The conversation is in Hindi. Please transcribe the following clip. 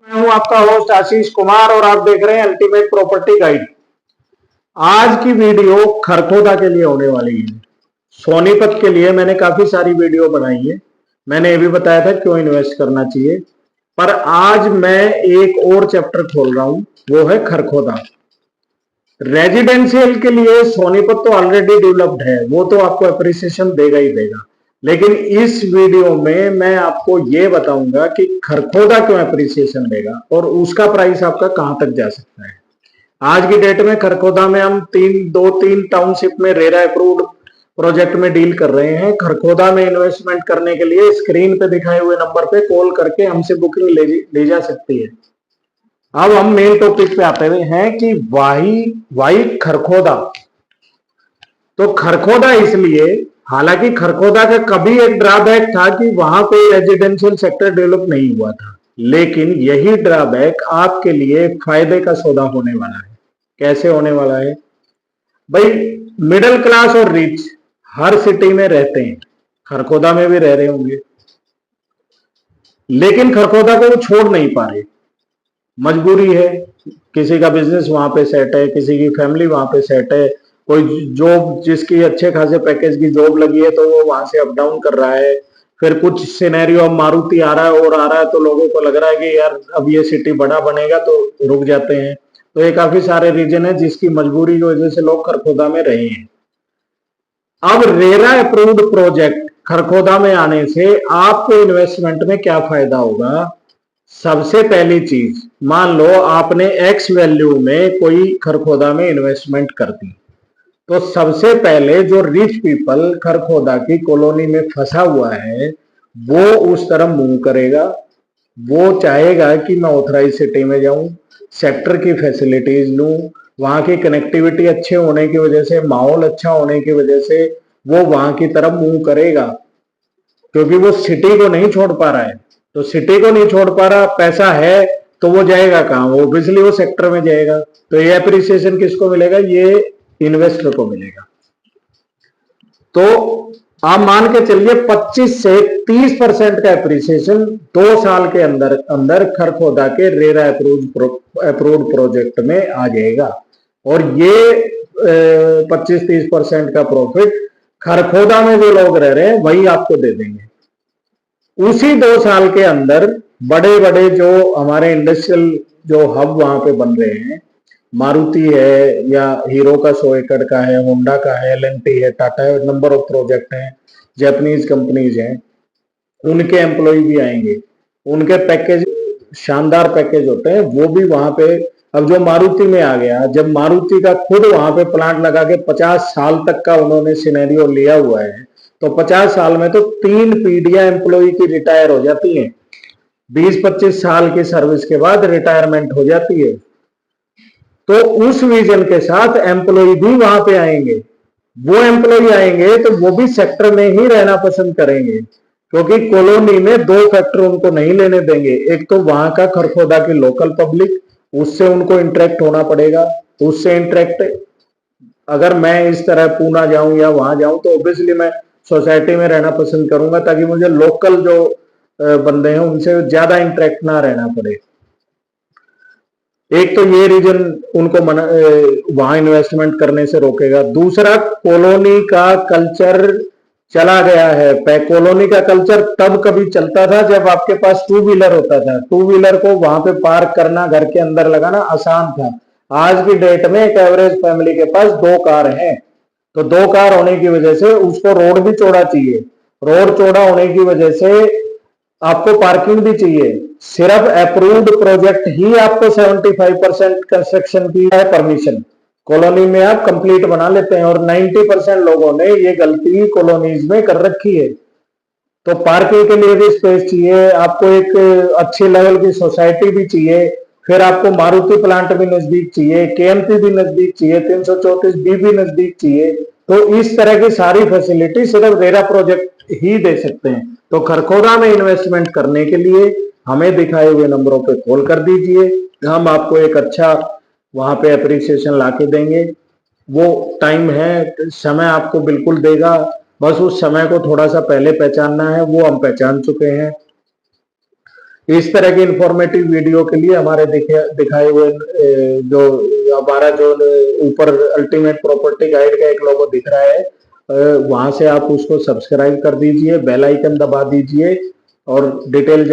मैं हूं आपका होस्ट आशीष कुमार और आप देख रहे हैं अल्टीमेट प्रॉपर्टी गाइड। आज की वीडियो खरखोदा के लिए होने वाली है। सोनीपत के लिए मैंने काफी सारी वीडियो बनाई है। मैंने ये भी बताया था क्यों इन्वेस्ट करना चाहिए, पर आज मैं एक और चैप्टर खोल रहा हूं, वो है खरखोदा। रेजिडेंशियल के लिए सोनीपत तो ऑलरेडी डेवलप्ड है, वो तो आपको अप्रिसिएशन देगा ही देगा, लेकिन इस वीडियो में मैं आपको ये बताऊंगा कि खरखोदा क्यों अप्रिसिएशन देगा और उसका प्राइस आपका कहां तक जा सकता है। आज की डेट में खरखोदा में हम दो तीन टाउनशिप में रेरा अप्रूव्ड प्रोजेक्ट में डील कर रहे हैं। खरखोदा में इन्वेस्टमेंट करने के लिए स्क्रीन पे दिखाए हुए नंबर पे कॉल करके हमसे बुकिंग ले जा सकती है। अब हम मेन टॉपिक पे आते हुए हैं कि वाई खरखोदा। तो खरखोदा इसलिए, हालांकि खरखोदा का कभी एक ड्रॉबैक था कि वहां कोई रेजिडेंशियल सेक्टर डेवलप नहीं हुआ था, लेकिन यही ड्रॉबैक आपके लिए फायदे का सौदा होने वाला है। कैसे होने वाला है भाई? मिडिल क्लास और रिच हर सिटी में रहते हैं, खरखोदा में भी रह रहे होंगे, लेकिन खरखोदा को वो छोड़ नहीं पा रहे। मजबूरी है, किसी का बिजनेस वहां पे सेट है, किसी की फैमिली वहां पे सेट है, कोई जॉब जिसकी अच्छे खासे पैकेज की जॉब लगी है तो वो वहां से अप डाउन कर रहा है। फिर कुछ सिनेरियो, मारुति आ रहा है और आ रहा है तो लोगों को लग रहा है कि यार अब ये सिटी बड़ा बनेगा तो रुक जाते हैं। तो ये काफी सारे रीजन है जिसकी मजबूरी की वजह से लोग खरखोदा में रहे हैं। अब रेरा अप्रूव्ड प्रोजेक्ट खरखोदा में आने से आपको इन्वेस्टमेंट में क्या फायदा होगा? सबसे पहली चीज, मान लो आपने एक्स वैल्यू में कोई खरखोदा में इन्वेस्टमेंट कर दी, तो सबसे पहले जो रिच पीपल खरखोदा की कॉलोनी में फंसा हुआ है वो उस तरफ मूव करेगा। वो चाहेगा कि मैं ऑथराइज सिटी में जाऊं, सेक्टर की फैसिलिटीज लूं, वहां की कनेक्टिविटी अच्छे होने की वजह से, माहौल अच्छा होने की वजह से वो वहां की तरफ मूव करेगा, क्योंकि वो सिटी को नहीं छोड़ पा रहा है। तो सिटी को नहीं छोड़ पा रहा, पैसा है तो वो जाएगा कहां? वो ऑब्वियसली वो सेक्टर में जाएगा। तो ये अप्रिसिएशन किसको मिलेगा? ये इन्वेस्टर को मिलेगा। तो आप मान के चलिए 25 से 30% का अप्रिसिएशन 2 साल के अंदर अंदर खरखोदा के रेरा अप्रूव्ड प्रोजेक्ट में आ जाएगा। और ये 25-30% का प्रॉफिट खरखोदा में जो लोग रह रहे हैं वही आपको दे देंगे। उसी 2 साल के अंदर बड़े बड़े जो हमारे इंडस्ट्रियल जो हब वहां पे बन रहे हैं, मारुति है या हीरो का 100 एकड़ का है, होंडा का है, एल&टी है, टाटा है, नंबर ऑफ प्रोजेक्ट हैं, जापानीज कंपनीज हैं, उनके एम्प्लॉय भी आएंगे। उनके पैकेज शानदार पैकेज होते हैं, वो भी वहां पे। अब जो मारुति में आ गया, जब मारुति का खुद वहां पे प्लांट लगा के 50 साल तक का उन्होंने सिनेरियो लिया हुआ है, तो 50 साल में तो 3 पीढ़ियां एम्प्लॉय की रिटायर हो जाती हैं। 20-25 साल की सर्विस के बाद रिटायरमेंट हो जाती है। तो उस विजन के साथ एम्प्लॉय भी वहां पे आएंगे। वो एम्प्लॉय आएंगे तो वो भी सेक्टर में ही रहना पसंद करेंगे, क्योंकि कॉलोनी में 2 फैक्टर उनको नहीं लेने देंगे। एक तो वहां का खरखोदा की लोकल पब्लिक, उससे उनको इंटरेक्ट होना पड़ेगा। उससे इंटरेक्ट, अगर मैं इस तरह पूना जाऊं या वहां जाऊं तो ऑब्वियसली मैं सोसाइटी में रहना पसंद करूंगा, ताकि मुझे लोकल जो बंदे हैं उनसे ज्यादा इंटरेक्ट ना रहना पड़े। एक तो ये रीजन उनको वहां इन्वेस्टमेंट करने से रोकेगा। दूसरा, कॉलोनी का कल्चर चला गया है। कॉलोनी का कल्चर तब कभी चलता था जब आपके पास 2 व्हीलर होता था। 2 व्हीलर को वहां पे पार्क करना, घर के अंदर लगाना आसान था। आज की डेट में एक एवरेज फैमिली के पास 2 कार है, तो 2 कार होने की वजह से उसको रोड भी चौड़ा चाहिए। रोड चौड़ा होने की वजह से आपको पार्किंग भी चाहिए। सिर्फ अप्रूव्ड प्रोजेक्ट ही आपको 75% कंस्ट्रक्शन की है परमिशन। कॉलोनी में आप कंप्लीट बना लेते हैं, और 90% लोगों ने ये गलती कॉलोनीज में कर रखी है। तो पार्किंग के लिए भी स्पेस चाहिए, आपको एक अच्छे लेवल की सोसाइटी भी चाहिए, फिर आपको मारुति प्लांट भी नजदीक चाहिए, केएमपी भी नजदीक चाहिए, 334 बी भी नजदीक चाहिए। तो इस तरह की सारी फैसिलिटी सिर्फ रेरा प्रोजेक्ट ही दे सकते हैं। तो खरखोदा में इन्वेस्टमेंट करने के लिए हमें दिखाए हुए नंबरों पे कॉल कर दीजिए, हम आपको एक अच्छा वहां पे अप्रिसिएशन लाके देंगे। वो टाइम है, समय आपको बिल्कुल देगा, बस उस समय को थोड़ा सा पहले पहचानना है, वो हम पहचान चुके हैं। इस तरह के इंफॉर्मेटिव वीडियो के लिए हमारे दिखाए हुए जो हमारा जो ऊपर अल्टीमेट प्रॉपर्टी गाइड का एक लोगो दिख रहा है, वहां से आप उसको सब्सक्राइब कर दीजिए, बेल आइकन दबा दीजिए और डिटेल